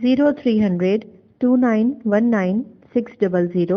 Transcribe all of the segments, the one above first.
0300 2919 600।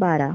12।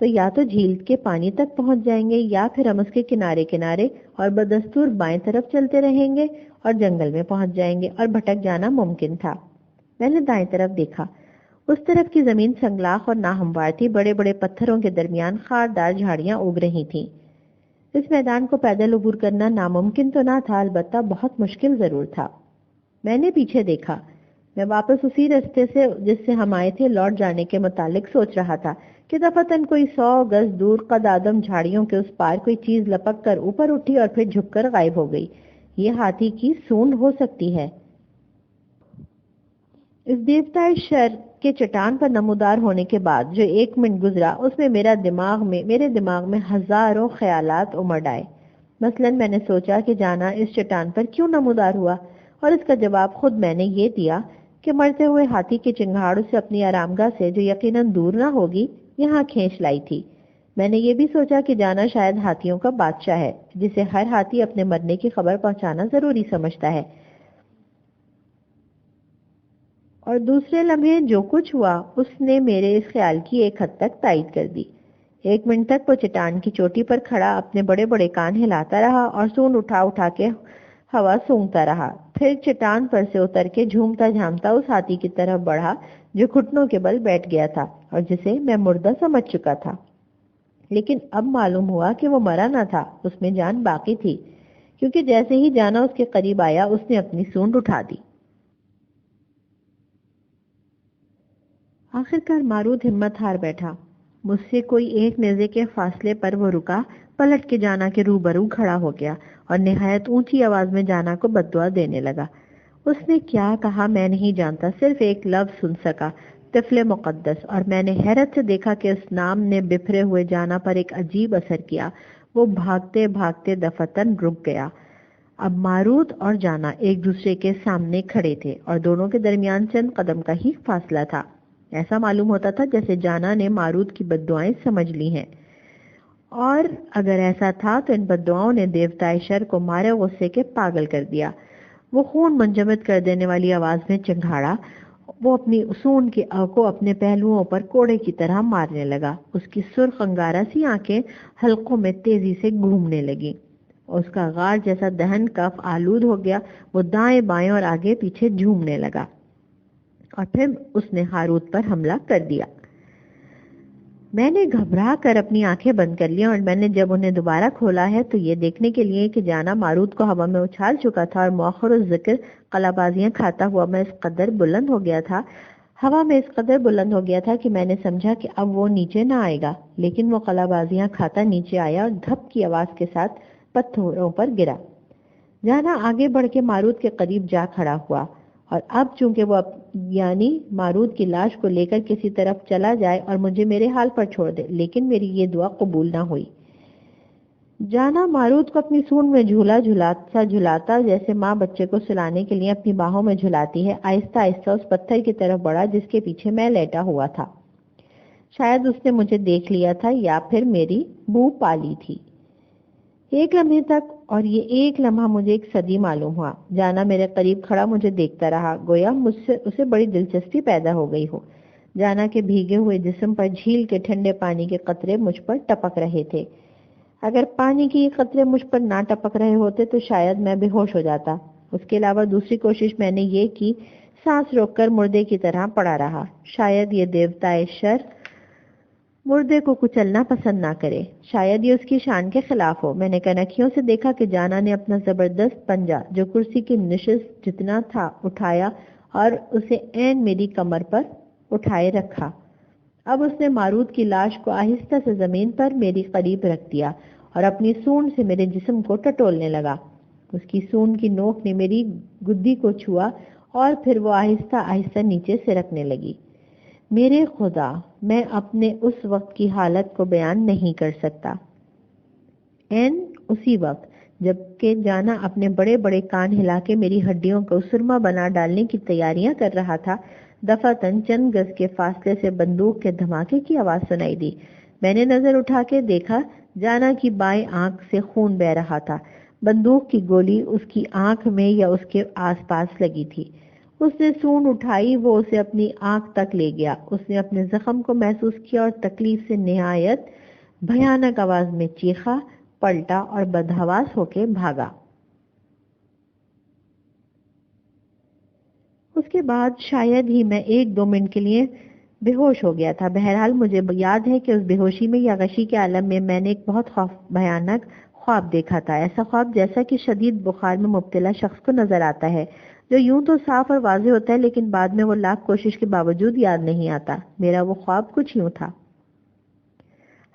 تو یا تو جھیل کے پانی تک پہنچ جائیں گے یا پھر ہم اس کے کنارے کنارے اور بدستور بائیں طرف چلتے رہیں گے اور جنگل میں پہنچ جائیں گے اور بھٹک جانا ممکن تھا۔ میں نے دائیں طرف دیکھا۔ اس طرف کی زمین سنگلاخ اور ناہموار تھی، بڑے بڑے پتھروں کے درمیان خاردار جھاڑیاں اگ رہی تھیں۔ اس میدان کو پیدل عبور کرنا ناممکن تو نہ تھا، البتہ بہت مشکل ضرور تھا۔ میں نے پیچھے دیکھا۔ میں واپس اسی راستے سے جس سے ہم آئے تھے لوٹ جانے کے متعلق سوچ رہا تھا کہ دفعتاً کوئی 100 گز دور قد آدم جھاڑیوں کے اس پار کوئی چیز لپک کر اوپر اٹھی اور پھر جھک کر غائب ہو گئی۔ یہ ہاتھی کی سونڈ ہو سکتی ہے۔ اس دیوتا شر کے چٹان پر نمودار ہونے کے بعد جو 1 منٹ گزرا اس میں میرے دماغ میں ہزاروں خیالات امڑ آئے۔ مثلاً میں نے سوچا کہ جانا اس چٹان پر کیوں نمودار ہوا، اور اس کا جواب خود میں نے یہ دیا کہ مرتے ہوئے ہاتھی کے چنگھاڑ سے اپنی آرامگاہ سے جو یقیناً دور نہ ہوگی یہاں کھینچ لائی تھی۔ میں نے یہ بھی سوچا کہ جانا شاید ہاتھیوں کا بادشاہ ہے جسے ہر ہاتھی اپنے مرنے کی خبر پہنچانا ضروری سمجھتا ہے۔ اور دوسرے لمحے جو کچھ ہوا اس نے میرے اس خیال کی ایک حد تک تائید کر دی۔ 1 منٹ تک وہ چٹان کی چوٹی پر کھڑا اپنے بڑے بڑے کان ہلاتا رہا اور سونڈ اٹھا اٹھا کے ہوا سونگتا رہا، پھر چٹان پر سے اتر کے جھومتا جھامتا اس ہاتھی کی طرف بڑھا جو گھٹنوں کے بل بیٹھ گیا تھا اور جسے میں مردہ سمجھ چکا تھا۔ لیکن اب معلوم ہوا کہ وہ مرا نہ تھا، اس میں جان باقی تھی، کیونکہ جیسے ہی جانا اس کے قریب آیا اس نے اپنی سونڈ اٹھا دی۔ آخرکار مارود ہمت ہار بیٹھا۔ مجھ سے کوئی 1 نیزے کے فاصلے پر وہ رکا، پلٹ کے جانا کے روبرو کھڑا ہو گیا اور نہایت اونچی آواز میں جانا کو بددعا دینے لگا۔ اس نے کیا کہا میں نہیں جانتا، صرف ایک لفظ سن سکا، طفل مقدس، اور میں نے حیرت سے دیکھا کہ اس نام نے بفرے ہوئے جانا پر ایک عجیب اثر کیا۔ وہ بھاگتے بھاگتے دفعتاً رک گیا۔ اب مارود اور جانا ایک دوسرے کے سامنے کھڑے تھے اور دونوں کے درمیان چند قدم کا ہی فاصلہ تھا۔ ایسا معلوم ہوتا تھا جیسے جانا نے مارود کی بددعائیں سمجھ لی ہیں، اور اگر ایسا تھا تو ان بددعاؤں نے دیوتائے شر کو مارے غصے کے پاگل کر دیا۔ وہ خون منجمد کر دینے والی آواز میں چنگھاڑا، وہ اپنی سونڈ کو اپنے پہلوؤں پر کوڑے کی طرح مارنے لگا۔ اس کی سرخ انگارہ سی آنکھیں حلقوں میں تیزی سے گھومنے لگیں، اس کا غار جیسا دہن کف آلود ہو گیا، وہ دائیں بائیں اور آگے پیچھے جھومنے لگا، اور پھر اس نے ہاروت پر حملہ کر دیا۔ میں نے گھبرا کر اپنی آنکھیں بند کر لیا، اور میں نے جب انہیں دوبارہ کھولا ہے تو یہ دیکھنے کے لیے کہ جانا مارود کو ہوا میں اچھال چکا تھا اور مؤخر الذکر قلع بازیاں کھاتا ہوا میں اس قدر بلند ہو گیا تھا، ہوا میں اس قدر بلند ہو گیا تھا کہ میں نے سمجھا کہ اب وہ نیچے نہ آئے گا، لیکن وہ قلع بازیاں کھاتا نیچے آیا اور دھپ کی آواز کے ساتھ پتھروں پر گرا۔ جانا آگے بڑھ کے مارود کے قریب جا کھڑا ہوا، اور اب چونکہ وہ یعنی مارود کی لاش کو لے کر کسی طرف چلا جائے اور مجھے میرے حال پر چھوڑ دے، لیکن میری یہ دعا قبول نہ ہوئی۔ جانا مارود کو اپنی سونڈ میں جھلاتا جیسے ماں بچے کو سلانے کے لیے اپنی باہوں میں جھلاتی ہے، آہستہ آہستہ اس پتھر کی طرف بڑھا جس کے پیچھے میں لیٹا ہوا تھا۔ شاید اس نے مجھے دیکھ لیا تھا یا پھر میری بو پالی تھی۔ 1 لمحے تک، اور یہ 1 لمحہ مجھے ایک صدی معلوم ہوا، جانا میرے قریب کھڑا مجھے دیکھتا رہا، گویا مجھ سے اسے بڑی دلچسپی پیدا ہو گئی ہو۔ جانا کے بھیگے ہوئے جسم پر جھیل کے ٹھنڈے پانی کے قطرے مجھ پر ٹپک رہے تھے۔ اگر پانی کے یہ قطرے مجھ پر نہ ٹپک رہے ہوتے تو شاید میں بے ہوش ہو جاتا۔ اس کے علاوہ دوسری کوشش میں نے یہ کی، سانس روک کر مردے کی طرح پڑا رہا۔ شاید یہ دیوتائے شر مردے کو کچلنا پسند نہ کرے، شاید یہ اس کی شان کے خلاف ہو۔ میں نے کنکھیوں سے دیکھا کہ جانا نے اپنا زبردست پنجہ جو کرسی کی نشست جتنا تھا اٹھایا اور اسے عین میری کمر پر اٹھائے رکھا۔ اب اس نے مارود کی لاش کو آہستہ سے زمین پر میری قریب رکھ دیا اور اپنی سونڈ سے میرے جسم کو ٹٹولنے لگا۔ اس کی سونڈ کی نوک نے میری گدی کو چھوا اور پھر وہ آہستہ آہستہ نیچے سرکنے لگی۔ میرے خدا، میں اپنے اس وقت کی حالت کو بیان نہیں کر سکتا۔ اسی وقت جب کہ جانا اپنے بڑے بڑے کان ہلا کے میری ہڈیوں کو سرما بنا ڈالنے کی تیاریاں کر رہا تھا، دفعتاً چند گز کے فاصلے سے بندوق کے دھماکے کی آواز سنائی دی۔ میں نے نظر اٹھا کے دیکھا، جانا کی بائیں آنکھ سے خون بہہ رہا تھا۔ بندوق کی گولی اس کی آنکھ میں یا اس کے آس پاس لگی تھی۔ اس نے سونڈ اٹھائی، وہ اسے اپنی آنکھ تک لے گیا۔ اس نے اپنے زخم کو محسوس کیا اور تکلیف سے نہایت بھیانک آواز میں چیخا، پلٹا اور بدحواس ہو کے بھاگا۔ اس کے بعد شاید ہی میں 1-2 منٹ کے لیے بے ہوش ہو گیا تھا۔ بہرحال مجھے یاد ہے کہ اس بے ہوشی میں یا غشی کے عالم میں میں نے ایک بہت بھیانک خواب دیکھا تھا۔ ایسا خواب جیسا کہ شدید بخار میں مبتلا شخص کو نظر آتا ہے، جو یوں تو صاف اور واضح ہوتا ہے لیکن بعد میں وہ لاکھ کوشش کے باوجود یاد نہیں آتا۔ میرا وہ خواب کچھ یوں تھا۔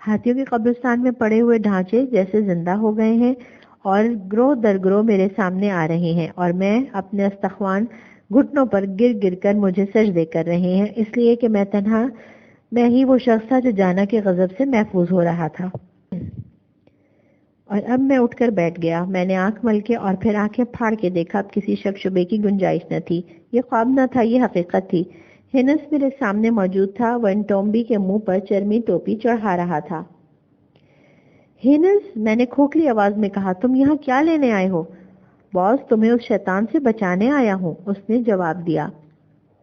ہاتھیوں کے قبرستان میں پڑے ہوئے ڈھانچے جیسے زندہ ہو گئے ہیں اور گروہ در گروہ میرے سامنے آ رہے ہیں، اور میں اپنے استخوان گھٹنوں پر گر گر کر مجھے سجدے کر رہے ہیں، اس لیے کہ میں ہی وہ شخص تھا جو جانا کے غضب سے محفوظ ہو رہا تھا۔ اور اب میں اٹھ کر بیٹھ گیا۔ میں نے آنکھ مل کے اور پھر آنکھیں پھاڑ کے دیکھا، اب کسی شک شبے کی گنجائش نہ تھی۔ یہ خواب نہ تھا، یہ حقیقت تھی۔ ہینس میرے سامنے موجود تھا، وہ انٹومبی کے منہ پر چرمی ٹوپی چڑھا رہا تھا۔ ہینس، میں نے کھوکھلی آواز میں کہا، تم یہاں کیا لینے آئے ہو؟ باس، تمہیں اس شیطان سے بچانے آیا ہوں، اس نے جواب دیا۔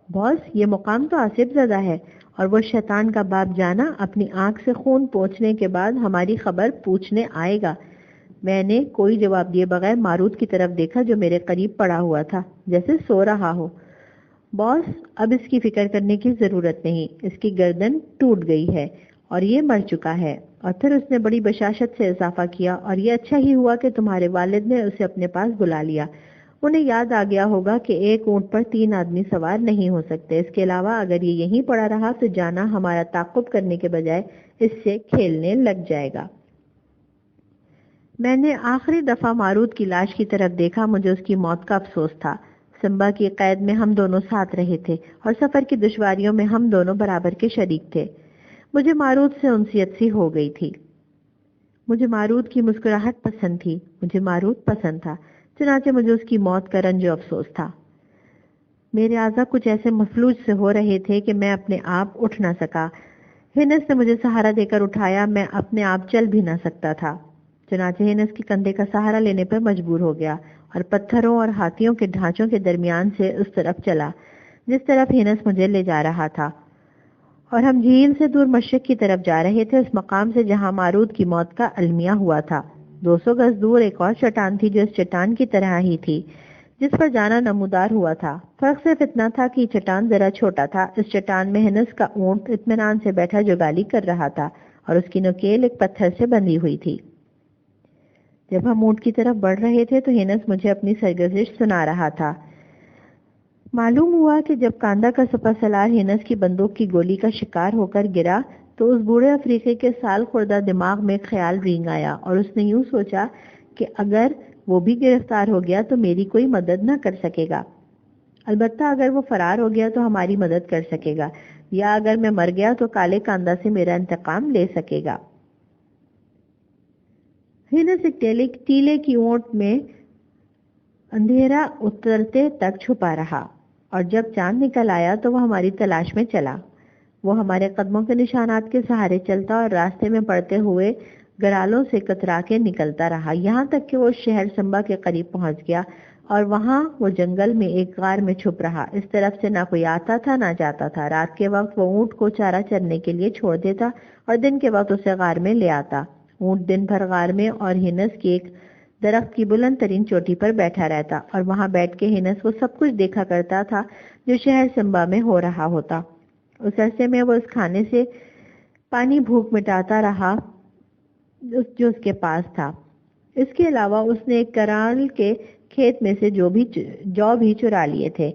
باس، یہ مقام تو آصف زدہ ہے، اور وہ شیطان کا باپ جانا اپنی آنکھ سے خون پوچھنے کے بعد ہماری خبر پوچھنے آئے گا۔ میں نے کوئی جواب دیے بغیر ماروت کی طرف دیکھا جو میرے قریب پڑا ہوا تھا، جیسے سو رہا ہو۔ باس، اب اس کی فکر کرنے کی ضرورت نہیں، اس کی گردن ٹوٹ گئی ہے اور یہ مر چکا ہے۔ اور پھر اس نے بڑی بشاشت سے اضافہ کیا، اور یہ اچھا ہی ہوا کہ تمہارے والد نے اسے اپنے پاس بلا لیا۔ انہیں یاد آ گیا ہوگا کہ ایک اونٹ پر 3 آدمی سوار نہیں ہو سکتے۔ اس کے علاوہ اگر یہ یہیں پڑا رہا تو جانا ہمارا تعاقب کرنے کے بجائے اس سے کھیلنے لگ جائے گا۔ میں نے آخری دفعہ ماروت کی لاش کی طرف دیکھا، مجھے اس کی موت کا افسوس تھا۔ سمبا کی قید میں ہم دونوں ساتھ رہے تھے اور سفر کی دشواریوں میں ہم دونوں برابر کے شریک تھے۔ مجھے ماروت سے انسیت سی ہو گئی تھی۔ مجھے ماروت کی مسکراہٹ پسند تھی، مجھے ماروت پسند تھا، چنانچہ مجھے اس کی موت کا رنج و افسوس تھا۔ میرے اعضاء کچھ ایسے مفلوج سے ہو رہے تھے کہ میں اپنے آپ اٹھ نہ سکا۔ ہینس نے مجھے سہارا دے کر اٹھایا، میں اپنے آپ چل بھی نہ سکتا تھا۔ چنانچہ ہینس کے کندھے کا سہارا لینے پر مجبور ہو گیا اور پتھروں اور ہاتھیوں کے ڈھانچوں کے درمیان سے اس طرف چلا جس طرف ہینس مجھے لے جا رہا تھا، اور ہم جھیل سے دور مشرق کی طرف جا رہے تھے، اس مقام سے جہاں ماروت کی موت کا المیہ ہوا تھا۔ 200 گز دور ایک اور چٹان تھی جو اس چٹان کی طرح ہی تھی جس پر جانا نمودار ہوا تھا۔ فرق صرف اتنا تھا کہ یہ چٹان ذرا چھوٹا تھا۔ اس چٹان میں ہینس کا اونٹ اطمینان سے بیٹھا جو گالی کر رہا تھا، اور اس کی نکیل ایک پتھر سے بندھی ہوئی تھی۔ جب ہم اونٹ کی طرف بڑھ رہے تھے تو ہینس مجھے اپنی سرگزشت سنا رہا تھا۔ معلوم ہوا کہ جب کاندھا کا سپہ سالار ہینس کی بندوق کی گولی کا شکار ہو کر گرا تو اس بوڑھے افریقی کے سال خوردہ دماغ میں خیال رینگ آیا، اور اس نے یوں سوچا کہ اگر وہ بھی گرفتار ہو گیا تو میری کوئی مدد نہ کر سکے گا، البتہ اگر وہ فرار ہو گیا تو ہماری مدد کر سکے گا، یا اگر میں مر گیا تو کالے کاندھا سے میرا انتقام لے سکے گا۔ ہینس ایک ٹیلے کی اونٹ میں اندھیرا اترتے تک چھپا رہا، اور جب چاند نکل آیا تو وہ ہماری تلاش میں چلا۔ وہ ہمارے قدموں کے نشانات کے سہارے چلتا اور راستے میں پڑتے ہوئے گرالوں سے کترا کے نکلتا رہا، یہاں تک کہ وہ شہر سمبا کے قریب پہنچ گیا، اور وہاں وہ جنگل میں ایک غار میں چھپ رہا۔ اس طرف سے نہ کوئی آتا تھا نہ جاتا تھا۔ رات کے وقت وہ اونٹ کو چارہ چرنے کے لیے چھوڑ دیتا اور دن کے وقت اسے غار میں لے آتا۔ اونٹ دن بھر غار میں اور ہینس کی ایک درخت کی بلند ترین چوٹی پر بیٹھا رہتا، اور وہاں بیٹھ کے ہینس وہ سب کچھ دیکھا کرتا تھا جو شہر سمبا میں ہو رہا ہوتا۔ اس عرصے میں وہ اس کھانے سے پانی بھوک مٹاتا رہا جو اس کے پاس تھا۔ اس کے علاوہ اس نے ایک کرال کے کھیت میں سے جو بھی چرا لیے تھے،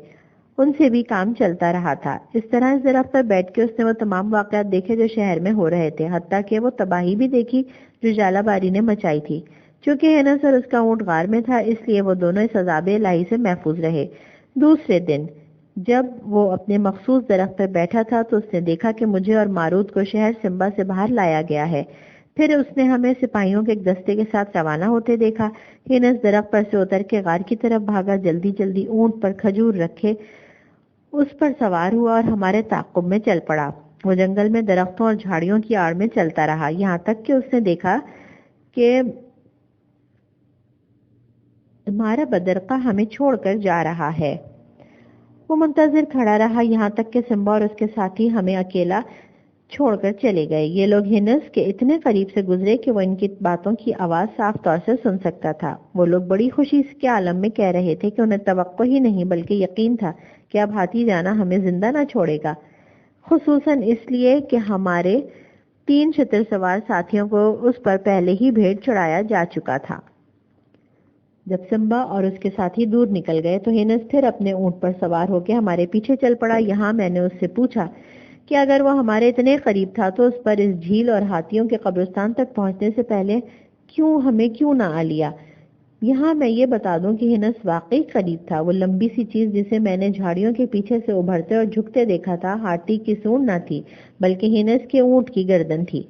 ان سے بھی کام چلتا رہا تھا۔ اس طرح اس درخت پر بیٹھ کے اس نے وہ تمام واقعات دیکھے جو شہر میں ہو رہے تھے، حتیٰ کہ وہ تباہی بھی دیکھی جو جالہ باری نے مچائی تھی۔ چونکہ ہینس اور اس کا اونٹ غار میں تھا، اس لیے وہ دونوں اس عذاب الہی سے محفوظ رہے۔ دوسرے دن جب وہ اپنے مخصوص درخت پر بیٹھا تھا تو اس نے دیکھا کہ مجھے اور ماروت کو شہر سمبا سے باہر لایا گیا ہے۔ پھر اس نے ہمیں سپاہیوں کے ایک دستے کے ساتھ روانہ ہوتے دیکھا۔ ہینس درخت پر سے اتر کے غار کی طرف بھاگا، جلدی جلدی اونٹ پر کھجور رکھے اس پر سوار ہوا اور ہمارے تعاقب میں چل پڑا۔ وہ جنگل میں درختوں اور جھاڑیوں کی آڑ میں چلتا رہا، یہاں تک کہ اس نے دیکھا کہ ہمارا بدرقہ ہمیں چھوڑ کر جا رہا ہے۔ وہ منتظر کھڑا رہا یہاں تک کہ سمبا اور اس کے ساتھی ہمیں اکیلا چھوڑ کر چلے گئے۔ یہ لوگ ہینس کے اتنے قریب سے گزرے کہ وہ ان کی باتوں کی آواز صاف طور سے سن سکتا تھا۔ وہ لوگ بڑی خوشی کے عالم میں کہہ رہے تھے کہ انہیں توقع ہی نہیں بلکہ یقین تھا کہ اب ہاتھی جانا ہمیں زندہ نہ چھوڑے گا، خصوصاً اس لیے کہ ہمارے 3 شتر سوار ساتھیوں کو اس پر پہلے ہی بھیڑ چڑھایا جا چکا تھا۔ جب سمبا اور اس کے ساتھی دور نکل گئے تو ہینس پھر اپنے اونٹ پر سوار ہو کے ہمارے پیچھے چل پڑا۔ یہاں میں نے اس سے پوچھا کہ اگر وہ ہمارے اتنے قریب تھا تو اس پر اس جھیل اور ہاتھیوں کے قبرستان تک پہنچنے سے پہلے ہمیں کیوں نہ آ لیا؟ یہاں میں یہ بتا دوں کہ ہینس واقعی قریب تھا۔ وہ لمبی سی چیز جسے میں نے جھاڑیوں کے پیچھے سے ابھرتے اور جھکتے دیکھا تھا ہاتھی کی سونڈ نہ تھی بلکہ ہینس کے اونٹ کی گردن تھی۔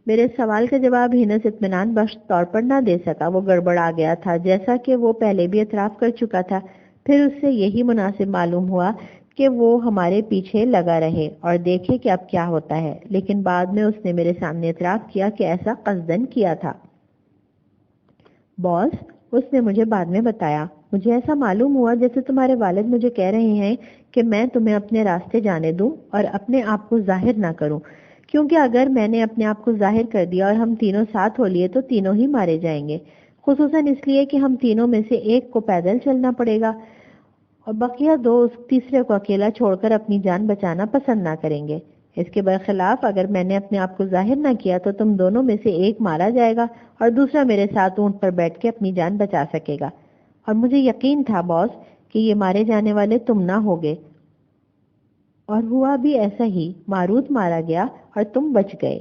میرے سوال کا جواب ہینس اطمینان بخش طور پر نہ دے سکا۔ وہ گڑبڑا گیا تھا جیسا کہ وہ پہلے بھی اعتراف کر چکا تھا۔ پھر اس سے یہی مناسب معلوم ہوا کہ وہ ہمارے پیچھے لگا رہے اور دیکھے کہ اب کیا ہوتا ہے، لیکن بعد میں اس نے میرے سامنے اعتراف کیا کہ ایسا قصدن کیا تھا۔ باس، اس نے مجھے بعد میں بتایا، مجھے ایسا معلوم ہوا جیسے تمہارے والد مجھے کہہ رہے ہیں کہ میں تمہیں اپنے راستے جانے دوں اور اپنے آپ کو ظاہر نہ کروں، کیونکہ اگر میں نے اپنے آپ کو ظاہر کر دیا اور ہم تینوں ساتھ ہو لیے تو تینوں ہی مارے جائیں گے، خصوصاً اس لیے کہ ہم تینوں میں سے ایک کو پیدل چلنا پڑے گا اور بقیہ 2 اس تیسرے کو اکیلا چھوڑ کر اپنی جان بچانا پسند نہ کریں گے۔ اس کے برخلاف اگر میں نے اپنے آپ کو ظاہر نہ کیا تو تم دونوں میں سے ایک مارا جائے گا اور دوسرا میرے ساتھ اونٹ پر بیٹھ کے اپنی جان بچا سکے گا، اور مجھے یقین تھا باس کہ یہ مارے جانے والے تم نہ ہوگے، اور ہوا بھی ایسا ہی، ماروت مارا گیا اور تم بچ گئے۔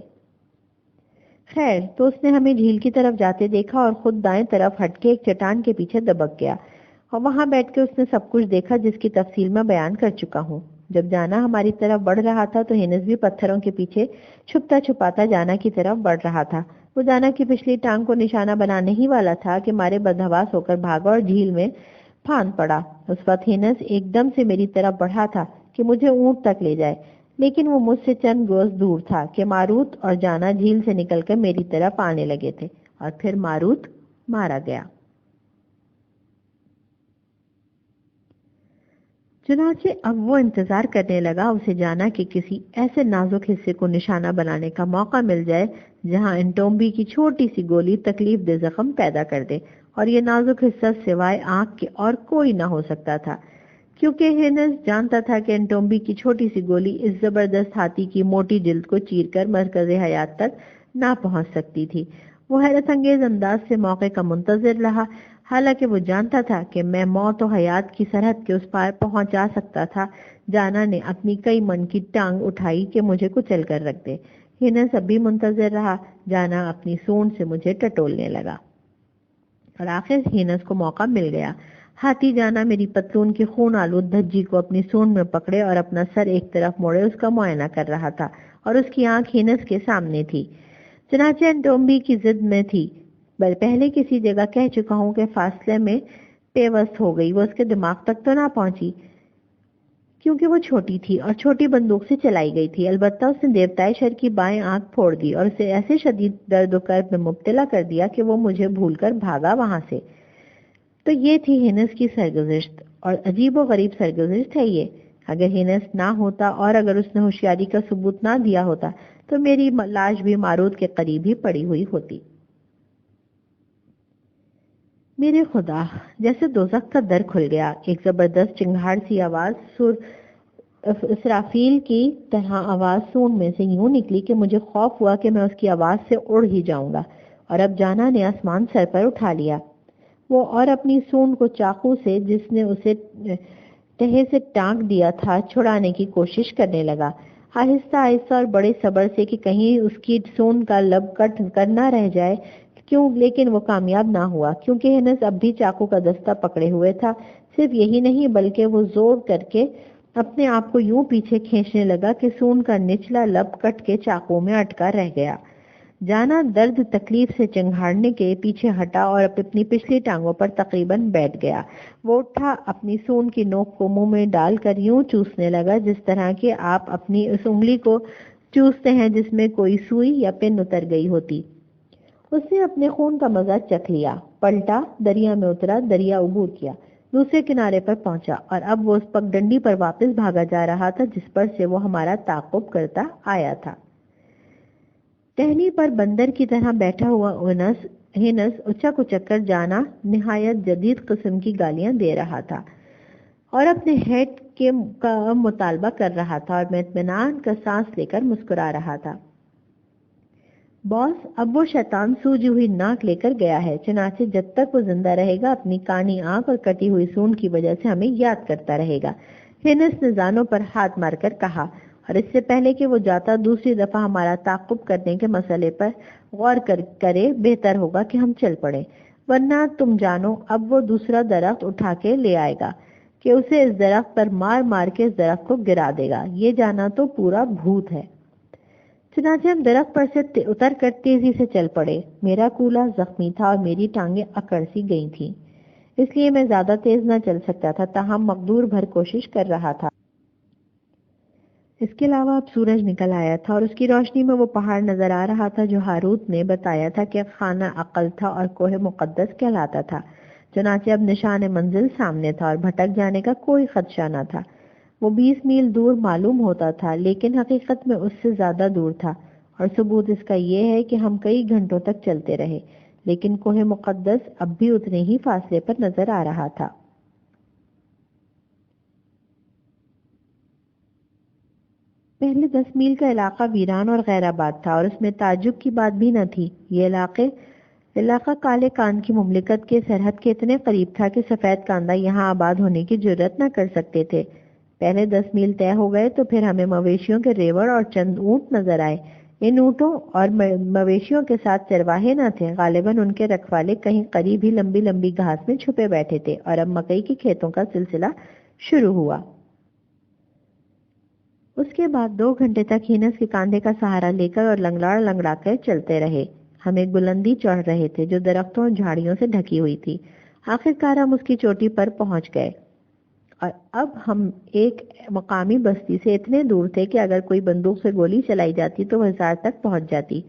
خیر، تو اس نے ہمیں جھیل کی طرف جاتے دیکھا اور خود دائیں طرف ہٹ کے ایک چٹان کے پیچھے دبک گیا، اور وہاں بیٹھ کے اس نے سب کچھ دیکھا جس کی تفصیل میں بیان کر چکا ہوں۔ جب جانا ہماری طرف بڑھ رہا تھا تو ہینس بھی پتھروں کے پیچھے چھپتا چھپاتا جانا کی طرف بڑھ رہا تھا۔ وہ جانا کی پچھلی ٹانگ کو نشانہ بنانے ہی والا تھا کہ مارے بدحواس ہو کر بھاگا اور جھیل میں پھاند پڑا۔ اس وقت ہینس ایک دم سے میری طرف بڑھا تھا کہ مجھے اونٹ تک لے جائے، لیکن وہ مجھ سے چند گز دور تھا کہ ماروت اور جانا جھیل سے نکل کر میری طرف آنے لگے تھے، اور پھر ماروت مارا گیا۔ چنانچہ اب وہ انتظار کرنے لگا اسے جانا کہ کسی ایسے نازک حصے کو نشانہ بنانے کا موقع مل جائے جہاں انٹومبی کی چھوٹی سی گولی تکلیف دہ زخم پیدا کر دے، اور یہ نازک حصہ سوائے آنکھ کے اور کوئی نہ ہو سکتا تھا، کیونکہ ہینس جانتا تھا کہ انٹومبی کی چھوٹی سی گولی اس زبردست ہاتھی کی موٹی جلد کو چیر کر مرکز حیات تک نہ پہنچ سکتی تھی۔ وہ حیرت انگیز انداز سے موقع کا منتظر رہا، حالانکہ وہ جانتا تھا کہ میں موت و حیات کی سرحد کے اس پار پہنچا سکتا تھا۔ جانا نے اپنی کئی من کی ٹانگ اٹھائی کہ مجھے کچل کر رکھ دے۔ ہینس اب بھی منتظر رہا۔ جانا اپنی سونڈ سے مجھے ٹٹولنے لگا، اور آخر ہینس کو موقع مل گیا۔ ہاتھی جانا میری پتلون کی خون آلود دھجی کو اپنی سونڈ میں پکڑے اور اپنا سر ایک طرف موڑے اس کا معائنہ کر رہا تھا، اور اس کی آنکھ ہینس کے سامنے تھی۔ چنانچہ انٹومبی کی ضد میں تھی۔ پہلے کسی جگہ کہہ چکا ہوں کہ فاصلے میں پیوست ہو گئی، وہ اس کے دماغ تک تو نہ پہنچی کیونکہ وہ چھوٹی تھی اور چھوٹی بندوق سے چلائی گئی تھی، البتہ اس نے دیوتائے شر کی بائیں آنکھ پھوڑ دی اور اسے ایسے شدید درد و کرب میں مبتلا کر دیا کہ وہ مجھے بھول کر بھاگا وہاں سے۔ تو یہ تھی ہینس کی سرگزشت، اور عجیب و غریب سرگزشت ہے یہ۔ اگر ہینس نہ ہوتا اور اگر اس نے ہوشیاری کا ثبوت نہ دیا ہوتا تو میری لاش بھی ماروت کے قریب ہی پڑی ہوئی ہوتی۔ میرے خدا، جیسے دوزخ کا در کھل گیا۔ ایک زبردست چنگھاڑ سی آواز اسرافیل کی طرح آواز سونڈ میں سے یوں نکلی کہ مجھے خوف ہوا کہ میں اس کی آواز سے اڑ ہی جاؤں گا، اور اب جانا نے آسمان سر پر اٹھا لیا۔ وہ اور اپنی سونڈ کو چاقو سے جس نے اسے تہے سے ٹانک دیا تھا چھڑانے کی کوشش کرنے لگا، آہستہ آہستہ اور بڑے صبر سے کہ کہیں اس کی سونڈ کا لب کٹ کر نہ رہ جائے، لیکن وہ کامیاب نہ ہوا، کیونکہ ہینس اب بھی چاقو کا دستہ پکڑے ہوئے تھا۔ صرف یہی نہیں بلکہ وہ زور کر کے اپنے آپ کو یوں پیچھے کھینچنے لگا کہ سونڈ کا نچلا لب کٹ کے چاقو میں اٹکا رہ گیا۔ جانا درد تکلیف سے چنگھاڑنے کے پیچھے ہٹا اور اپنی پچھلی ٹانگوں پر تقریباً بیٹھ گیا۔ وہ اٹھا، اپنی سونڈ کی نوک کو منہ میں ڈال کر یوں چوسنے لگا جس طرح کہ آپ اپنی اس انگلی کو چوستے ہیں جس میں کوئی سوئی یا پن اتر گئی ہوتی۔ اس نے اپنے خون کا مزہ چکھ لیا، پلٹا، دریا میں اترا، دریا عبور کیا۔ دوسرے کنارے پر پہنچا اور اب وہ اس پگڈنڈی پر واپس بھاگا جا رہا تھا جس پر سے وہ ہمارا تعاقب کرتا آیا تھا۔ ٹہنی پر بندر کی طرح بیٹھا ہوا ہینس اچک اچک کر جانا نہایت جدید قسم کی گالیاں دے رہا تھا اور اپنے ہیڈ کا مطالبہ کر رہا تھا، اور میں اطمینان کا سانس لے کر مسکرا رہا تھا۔ باس، اب وہ شیطان سوجی ہوئی ناک لے کر گیا ہے، چنانچہ جب تک وہ زندہ رہے گا اپنی کانی آنکھ اور کٹی ہوئی سونڈ کی وجہ سے ہمیں یاد کرتا رہے گا۔ ہینس نے زانوں پر ہاتھ مار کر کہا، اور اس سے پہلے کہ وہ جاتا دوسری دفعہ ہمارا تعاقب کرنے کے مسئلے پر غور کرے بہتر ہوگا کہ ہم چل پڑیں، ورنہ تم جانو اب وہ دوسرا درخت اٹھا کے لے آئے گا کہ اسے اس درخت پر مار مار کے اس درخت کو گرا دے گا۔ یہ جانا تو پورا بھوت ہے۔ چنانچہ ہم درخت پر سے اتر کر تیزی سے چل پڑے۔ میرا کولا زخمی تھا اور میری ٹانگیں اکڑ سی گئی تھیں، اس لیے میں زیادہ تیز نہ چل سکتا تھا، تاہم مقدور بھر کوشش کر رہا تھا۔ اس کے علاوہ اب سورج نکل آیا تھا اور اس کی روشنی میں وہ پہاڑ نظر آ رہا تھا جو ہاروت نے بتایا تھا کہ خانہ عقل تھا اور کوہ مقدس کہلاتا تھا۔ چنانچہ اب نشان منزل سامنے تھا اور بھٹک جانے کا کوئی خدشہ نہ تھا۔ وہ 20 میل دور معلوم ہوتا تھا، لیکن حقیقت میں اس سے زیادہ دور تھا، اور ثبوت اس کا یہ ہے کہ ہم کئی گھنٹوں تک چلتے رہے، لیکن کوہ مقدس اب بھی اتنے ہی فاصلے پر نظر آ رہا تھا۔ پہلے 10 میل کا علاقہ ویران اور غیر آباد تھا، اور اس میں تعجب کی بات بھی نہ تھی۔ یہ علاقہ کالے کان کی مملکت کے سرحد کے اتنے قریب تھا کہ سفید کاندہ یہاں آباد ہونے کی جرات نہ کر سکتے تھے۔ پہلے 10 میل طے ہو گئے تو پھر ہمیں مویشیوں کے ریوڑ اور چند اونٹ نظر آئے۔ ان اونٹوں اور مویشیوں کے ساتھ چرواہے نہ تھے، غالباً ان کے رکھوالے کہیں قریب ہی لمبی لمبی گھاس میں چھپے بیٹھے تھے، اور اب مکئی کے کھیتوں کا سلسلہ شروع ہوا۔ اس کے بعد 2 گھنٹے تک ہینس کے کاندھے کا سہارا لے کر اور لنگڑا لنگڑا کر چلتے رہے۔ ہم ایک بلندی چڑھ رہے تھے جو درختوں اور جھاڑیوں سے ڈھکی ہوئی تھی۔ آخرکار ہم اس کی چوٹی پر پہنچ گئے، اور اب ہم ایک مقامی بستی سے اتنے دور تھے کہ اگر کوئی بندوق سے گولی چلائی جاتی تو وہ ہزار تک پہنچ جاتی۔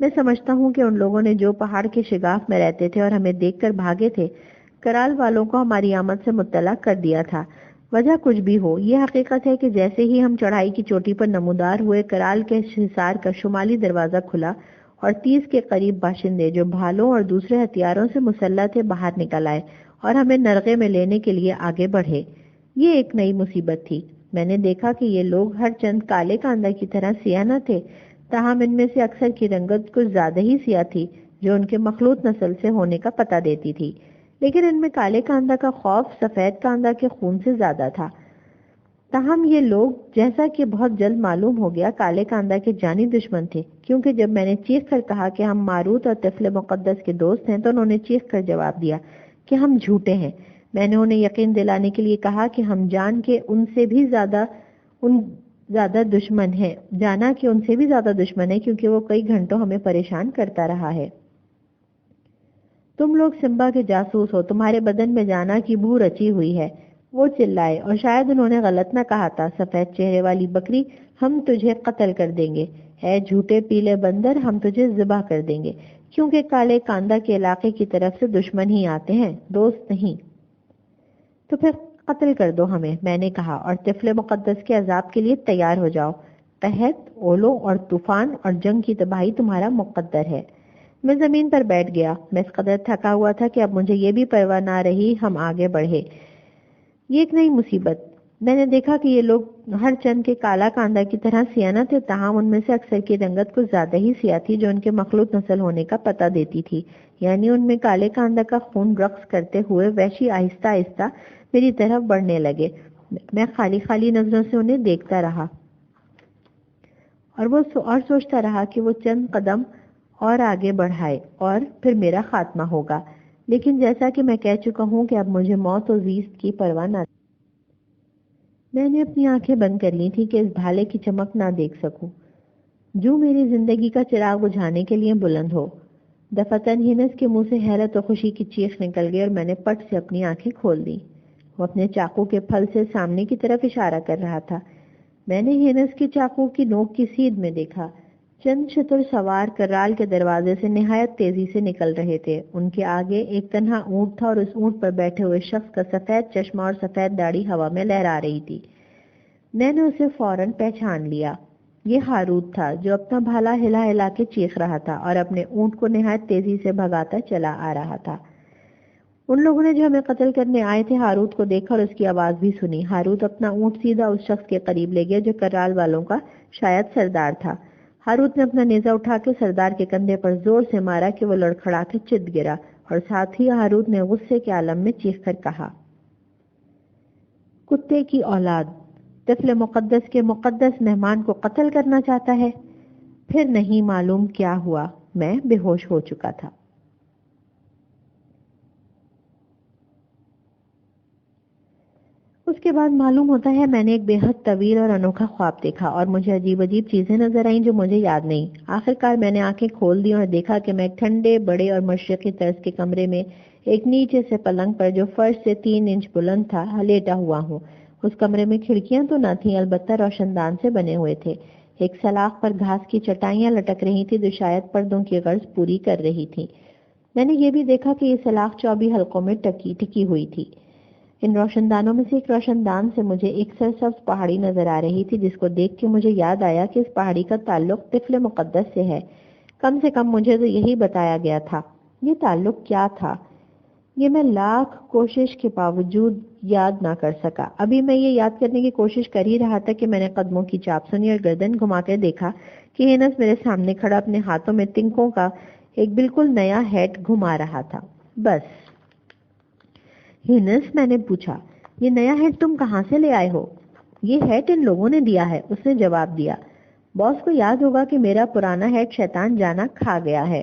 میں سمجھتا ہوں کہ ان لوگوں نے جو پہاڑ کے شگاف میں رہتے تھے اور ہمیں دیکھ کر بھاگے تھے، کرال والوں کو ہماری آمد سے مطلع کر دیا تھا۔ وجہ کچھ بھی ہو، یہ حقیقت ہے کہ جیسے ہی ہم چڑھائی کی چوٹی پر نمودار ہوئے، کرال کے حصار کا شمالی دروازہ کھلا اور 30 کے قریب باشندے جو بھالوں اور دوسرے ہتھیاروں سے مسلح تھے باہر نکل آئے اور ہمیں نرغے میں لینے کے لیے آگے بڑھے۔ یہ ایک نئی مصیبت تھی۔ میں نے دیکھا کہ یہ لوگ ہر چند کالے کاندہ کی طرح سیاہ نہ تھے، تاہم ان میں سے اکثر کی رنگت کچھ زیادہ ہی سیاہ تھی جو ان کے مخلوط نسل سے ہونے کا پتہ دیتی تھی، لیکن ان میں کالے کاندہ کا خوف سفید کاندہ کے خون سے زیادہ تھا۔ تاہم یہ لوگ، جیسا کہ بہت جلد معلوم ہو گیا، کالے کاندہ کے جانی دشمن تھے، کیونکہ جب میں نے چیخ کر کہا کہ ہم ماروت اور طفل مقدس کے دوست ہیں تو انہوں نے چیخ کر جواب دیا کہ ہم جھوٹے ہیں۔ میں نے انہیں یقین دلانے کے لیے کہا کہ ہم جان کے ان سے بھی زیادہ دشمن ہیں، جانا کہ ان سے بھی زیادہ دشمن ہے، کیونکہ وہ کئی گھنٹوں ہمیں پریشان کرتا رہا ہے۔ تم لوگ سمبا کے جاسوس ہو، تمہارے بدن میں جانا کی بو رچی ہوئی ہے۔ وہ چلائے، اور شاید انہوں نے غلط نہ کہا تھا، سفید چہرے والی بکری، ہم تجھے قتل کر دیں گے، اے جھوٹے پیلے بندر، ہم تجھے ذبح کر دیں گے، کیونکہ کالے کاندہ کے علاقے کی طرف سے دشمن ہی آتے ہیں، دوست نہیں۔ تو پھر قتل کر دو ہمیں، میں نے کہا، اور طفل مقدس کے عذاب کے لیے تیار ہو جاؤ۔ قحط، اولوں اور طوفان اور جنگ کی تباہی تمہارا مقدر ہے۔ میں زمین پر بیٹھ گیا۔ میں اس قدر تھکا ہوا تھا کہ اب مجھے یہ بھی پرواہ نہ رہی۔ ہم آگے بڑھے۔ یہ ایک نئی مصیبت۔ میں نے دیکھا کہ یہ لوگ ہر چند کے کالا کاندہ کی طرح سیاہ نہ تھے، تاہم ان میں سے اکثر کی رنگت کچھ زیادہ ہی سیاہ تھی جو ان کے مخلوط نسل ہونے کا پتہ دیتی تھی، یعنی ان میں کالے کاندہ کا خون رقص کرتے ہوئے وحشی آہستہ آہستہ میری طرف بڑھنے لگے۔ میں خالی خالی نظروں سے انہیں دیکھتا رہا اور سوچتا رہا کہ وہ چند قدم اور آگے بڑھائے اور پھر میرا خاتمہ ہوگا، لیکن جیسا کہ میں کہہ چکا ہوں کہ اب مجھے موت و زیست کی پرواہ نہ تھی۔ میں نے اپنی آنکھیں بند کر لی تھی کہ اس بھالے کی چمک نہ دیکھ سکوں جو میری زندگی کا چراغ بجھانے کے لیے بلند ہو۔ دفعتاً ہینس کے منہ سے حیرت و خوشی کی چیخ نکل گئی اور میں نے پٹ سے اپنی آنکھیں کھول دیں۔ وہ اپنے چاقو کے پھل سے سامنے کی طرف اشارہ کر رہا تھا۔ میں نے ہینس کے چاقو کی نوک کی سیدھ میں دیکھا۔ چند شتر سوار کرال کے دروازے سے نہایت تیزی سے نکل رہے تھے. ان کے آگے ایک تنہا اونٹ تھا اور اس اونٹ پر بیٹھے ہوئے شخص کا سفید چشمہ اور سفید داڑھی ہوا میں لہرا رہی تھی. میں نے اسے فوراً پہچان لیا. یہ ہاروت تھا جو اپنا بھالا ہلا ہلا کے چیخ رہا تھا اور اپنے اونٹ کو نہایت تیزی سے بھگاتا چلا آ رہا تھا. ان لوگوں نے جو ہمیں قتل کرنے آئے تھے ہاروت کو دیکھا اور اس کی آواز بھی سنی. ہاروت اپنا اونٹ سیدھا اس شخص کے قریب لے گیا جو کرال والوں کا شاید سردار تھا. ہاروت نے اپنا نیزہ اٹھا کے سردار کے کندھے پر زور سے مارا کہ وہ لڑکھڑا کے چت گرا اور ساتھ ہی ہاروت نے غصے کے عالم میں چیخ کر کہا، کتے کی اولاد، طفل مقدس کے مقدس مہمان کو قتل کرنا چاہتا ہے؟ پھر نہیں معلوم کیا ہوا، میں بے ہوش ہو چکا تھا. اس کے بعد معلوم ہوتا ہے میں نے ایک بے حد طویل اور انوکھا خواب دیکھا اور مجھے عجیب عجیب چیزیں نظر آئیں جو مجھے یاد نہیں. آخرکار میں نے آنکھیں کھول دی اور دیکھا کہ میں ایک ٹھنڈے بڑے اور مشرقی طرز کے کمرے میں ایک نیچے سے پلنگ پر جو فرش سے 3 انچ بلند تھا لیٹا ہوا ہوں. اس کمرے میں کھڑکیاں تو نہ تھیں، البتہ روشن دان سے بنے ہوئے تھے. ایک سلاخ پر گھاس کی چٹائیاں لٹک رہی تھی جو شاید پردوں کی غرض پوری کر رہی تھی. میں نے یہ بھی دیکھا کہ یہ سلاخ 24 حلقوں میں ٹکی ہوئی تھی. ان روشن دانوں میں سے ایک روشن دان سے مجھے ایک سرسبز پہاڑی نظر آ رہی تھی جس کو دیکھ کے مجھے یاد آیا کہ اس پہاڑی کا تعلق طفل مقدس سے ہے. کم سے کم مجھے تو یہی بتایا گیا تھا. یہ تعلق کیا تھا یہ میں لاکھ کوشش کے باوجود یاد نہ کر سکا. ابھی میں یہ یاد کرنے کی کوشش کر ہی رہا تھا کہ میں نے قدموں کی چاپ سنی اور گردن گھما کے دیکھا کہ ہینس میرے سامنے کھڑا اپنے ہاتھوں میں تنکوں کا ایک بالکل نیا ہیٹ گھما رہا تھا. بس. ہینس، میں نے پوچھا، یہ نیا ہیٹ تم کہاں سے لے آئے ہو؟ یہ ہیٹ ان لوگوں نے دیا ہے، اس نے جواب دیا. باس کو یاد ہوگا کہ میرا پرانا ہیٹ شیطان جانا کھا گیا ہے.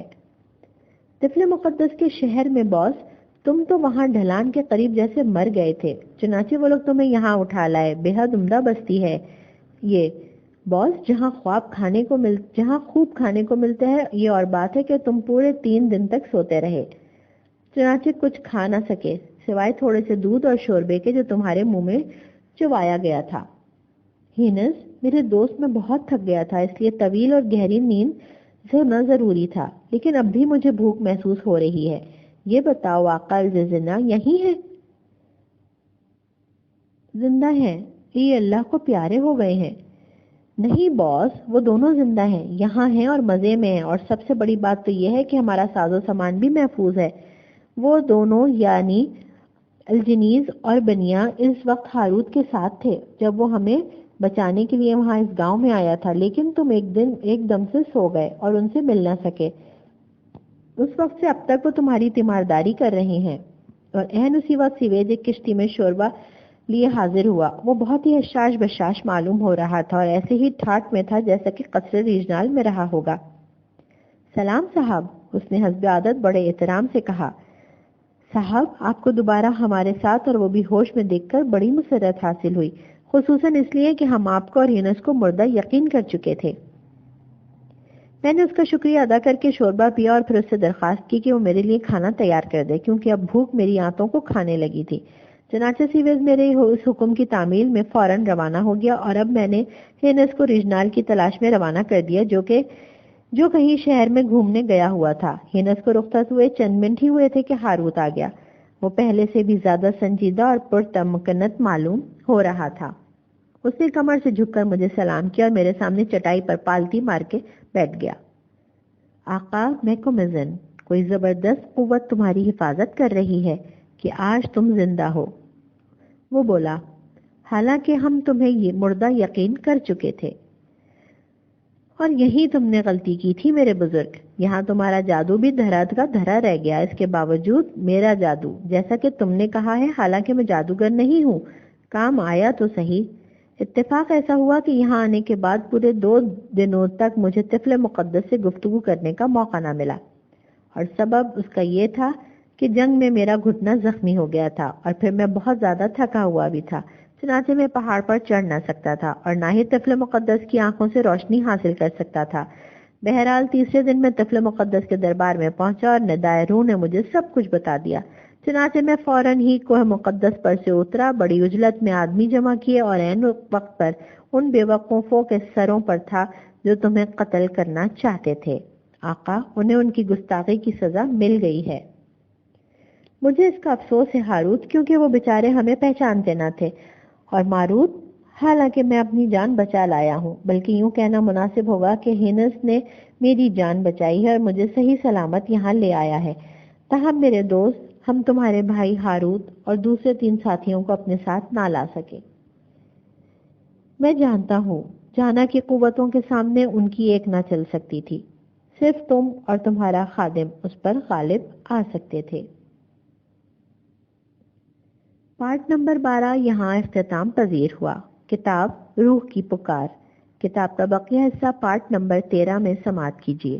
طفل مقدس کے شہر میں باس، تم تو وہاں ڈھلان کے قریب جیسے مر گئے تھے، چنانچہ وہ لوگ تمہیں یہاں اٹھا لائے. بے حد عمدہ بستی ہے یہ باس، جہاں خوب کھانے کو ملتے ہیں. یہ اور بات ہے کہ تم پورے 3 دن تک سوتے رہے، چنانچہ کچھ کھا نہ سکے سوائے تھوڑے سے دودھ اور شوربے کے جو تمہارے منہ میں چبایا گیا تھا. ہینس، میرے دوست، میں بہت تھک گیا تھا، اس لیے طویل اور گہری نیند سونا ضروری تھا، لیکن اب بھی مجھے بھوک محسوس ہو رہی ہے. یہ بتاؤ آقا الزنا یہی ہے؟ زندہ ہیں. یہ اللہ کو پیارے ہو گئے ہیں. نہیں باس، وہ دونوں زندہ ہیں، یہاں ہیں اور مزے میں ہیں، اور سب سے بڑی بات تو یہ ہے کہ ہمارا ساز و سامان بھی محفوظ ہے. وہ دونوں یعنی الجنیز اور بنیا اس وقت ہاروت کے ساتھ تھے جب وہ ہمیں بچانے کے لیے وہاں اس گاؤں میں آیا تھا، لیکن تم ایک دم سے سو گئے اور ان سے مل نہ سکے. اس وقت سے اب تک وہ تمہاری تیمارداری کر رہے ہیں. اور اہن اسی وقت سیویج ایک کشتی میں شوربہ لیے حاضر ہوا. وہ بہت ہی حشاش بشاش معلوم ہو رہا تھا اور ایسے ہی ٹھاٹ میں تھا جیسا کہ قصر ریجنال میں رہا ہوگا. سلام صاحب، اس نے حسب عادت بڑے احترام سے کہا. صاحب، آپ کو دوبارہ ہمارے ساتھ اور وہ بھی ہوش میں دیکھ کر بڑی مسرت حاصل ہوئی، خصوصاً اس لیے کہ ہم آپ کو اور ہینس کو مردہ یقین کر چکے تھے. میں نے اس کا شکریہ ادا کر کے شوربہ پیا اور پھر اس سے درخواست کی کہ وہ میرے لیے کھانا تیار کر دے کیونکہ اب بھوک میری آنتوں کو کھانے لگی تھی. چنانچہ سیویز میرے اس حکم کی تعمیل میں فوراً روانہ ہو گیا اور اب میں نے ہینس کو ریجنال کی تلاش میں روانہ کر دیا جو کہیں شہر میں گھومنے گیا ہوا تھا. ہینس کو رخصت ہوئے چند منٹ ہی ہوئے تھے کہ ہاروت آ گیا. وہ پہلے سے بھی زیادہ سنجیدہ اور پرتمکنت معلوم ہو رہا تھا. اس نے کمر سے جھک کر مجھے سلام کیا اور میرے سامنے چٹائی پر پالتی مار کے بیٹھ گیا. آقا میکومزن، کوئی زبردست قوت تمہاری حفاظت کر رہی ہے کہ آج تم زندہ ہو. وہ بولا، حالانکہ ہم تمہیں یہ مردہ یقین کر چکے تھے. اور یہی تم نے غلطی کی تھی میرے بزرگ. یہاں تمہارا جادو بھی دھرا کا دھرا رہ گیا. اس کے باوجود میرا جادو، جیسا کہ تم نے کہا ہے، حالانکہ میں جادوگر نہیں ہوں، کام آیا تو صحیح. اتفاق ایسا ہوا کہ یہاں آنے کے بعد پورے 2 دنوں تک مجھے طفل مقدس سے گفتگو کرنے کا موقع نہ ملا، اور سبب اس کا یہ تھا کہ جنگ میں میرا گھٹنا زخمی ہو گیا تھا اور پھر میں بہت زیادہ تھکا ہوا بھی تھا. چنانچہ میں پہاڑ پر چڑھ نہ سکتا تھا اور نہ ہی طفل مقدس کی آنکھوں سے روشنی حاصل کر سکتا تھا. بہرحال تیسرے دن میں طفل مقدس کے دربار میں پہنچا اور ندائے روح نے مجھے سب کچھ بتا دیا. چنانچہ میں فوراً ہی کوہ مقدس پر سے اترا، بڑی عجلت میں آدمی جمع کیے اور عین وقت پر ان بے وقوفوں کے سروں پر تھا جو تمہیں قتل کرنا چاہتے تھے۔ آقا، انہیں ان کی گستاخی کی سزا مل گئی ہے۔ مجھے اس کا افسوس ہے ہاروت، کیونکہ وہ بیچارے ہمیں پہچانتے نہ تھے، اور ماروت، حالانکہ میں اپنی جان بچا لایا ہوں، بلکہ یوں کہنا مناسب ہوگا کہ ہینس نے میری جان بچائی ہے اور مجھے صحیح سلامت یہاں لے آیا ہے۔ تاہم میرے دوست، ہم تمہارے بھائی ہاروت اور دوسرے 3 ساتھیوں کو اپنے ساتھ نہ لا سکے۔ میں جانتا ہوں، جانا کی قوتوں کے سامنے ان کی ایک نہ چل سکتی تھی، صرف تم اور تمہارا خادم اس پر غالب آ سکتے تھے۔ پارٹ نمبر 12 یہاں اختتام پذیر ہوا۔ کتاب روح کی پکار، کتاب کا بقیہ حصہ پارٹ نمبر 13 میں سماعت کیجیے۔